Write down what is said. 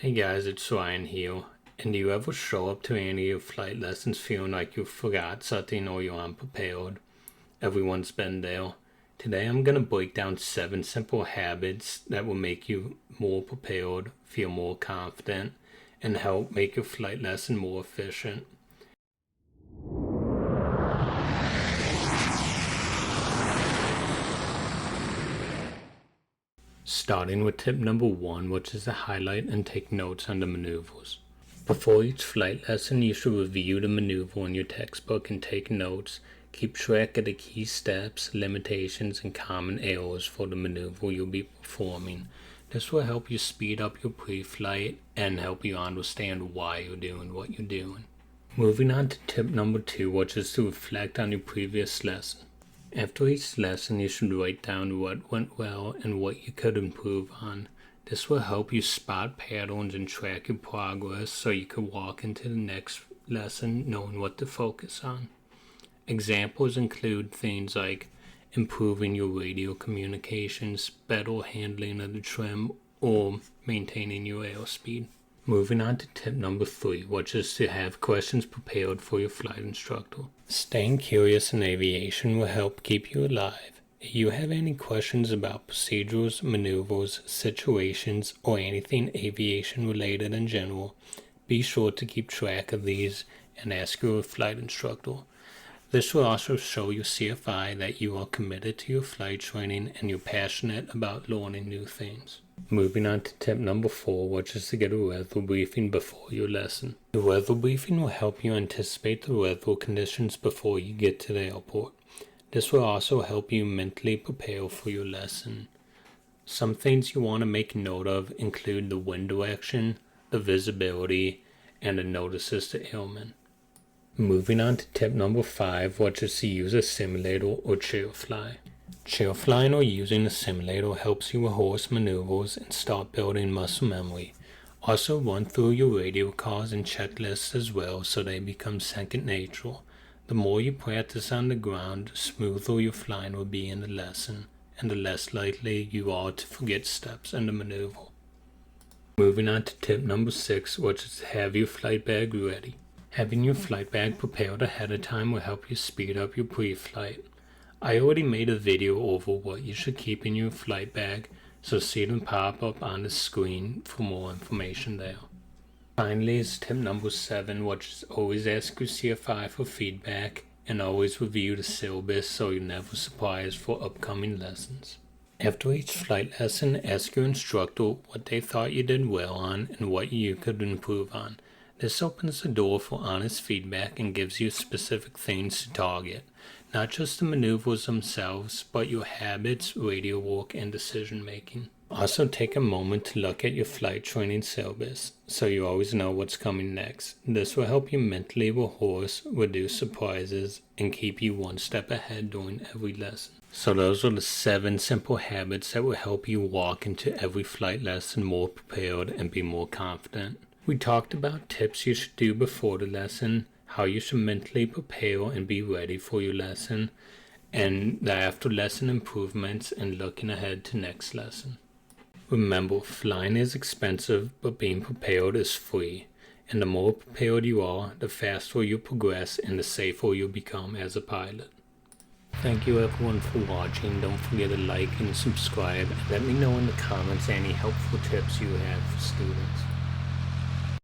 Hey guys, it's Ryan here. And do you ever show up to any of your flight lessons feeling like you forgot something or you're unprepared? Everyone's been there. Today I'm going to break down 7 simple habits that will make you more prepared, feel more confident, and help make your flight lesson more efficient. Starting with tip number 1, which is to highlight and take notes on the maneuvers. Before each flight lesson, you should review the maneuver in your textbook and take notes. Keep track of the key steps, limitations, and common errors for the maneuver you'll be performing. This will help you speed up your pre-flight and help you understand why you're doing what you're doing. Moving on to tip number 2, which is to reflect on your previous lesson. After each lesson, you should write down what went well and what you could improve on. This will help you spot patterns and track your progress so you can walk into the next lesson knowing what to focus on. Examples include things like improving your radio communications, better handling of the trim, or maintaining your airspeed. Moving on to tip number 3, which is to have questions prepared for your flight instructor. Staying curious in aviation will help keep you alive. If you have any questions about procedures, maneuvers, situations, or anything aviation related in general, be sure to keep track of these and ask your flight instructor. This will also show your CFI that you are committed to your flight training and you're passionate about learning new things. Moving on to tip number 4, which is to get a weather briefing before your lesson. The weather briefing will help you anticipate the weather conditions before you get to the airport. This will also help you mentally prepare for your lesson. Some things you want to make note of include the wind direction, the visibility, and the notices to airmen. Moving on to tip number 5, which is to use a simulator or chair fly. Chair flying or using a simulator helps you rehearse maneuvers and start building muscle memory. Also run through your radio calls and checklists as well so they become second nature. The more you practice on the ground, the smoother your flying will be in the lesson, and the less likely you are to forget steps in the maneuver. Moving on to tip number 6, which is to have your flight bag ready. Having your flight bag prepared ahead of time will help you speed up your pre-flight. I already made a video over what you should keep in your flight bag, so see them pop up on the screen for more information there. Finally is tip number 7, which is always ask your CFI for feedback and always review the syllabus so you're never surprised for upcoming lessons. After each flight lesson, ask your instructor what they thought you did well on and what you could improve on. This opens the door for honest feedback and gives you specific things to target, not just the maneuvers themselves, but your habits, radio work, and decision making. Also take a moment to look at your flight training syllabus, so you always know what's coming next. This will help you mentally rehearse, reduce surprises, and keep you one step ahead during every lesson. So those are the 7 simple habits that will help you walk into every flight lesson more prepared and be more confident. We talked about tips you should do before the lesson, how you should mentally prepare and be ready for your lesson, and the after lesson improvements and looking ahead to next lesson. Remember, flying is expensive, but being prepared is free. And the more prepared you are, the faster you progress and the safer you become as a pilot. Thank you everyone for watching. Don't forget to like and subscribe. And let me know in the comments any helpful tips you have for students.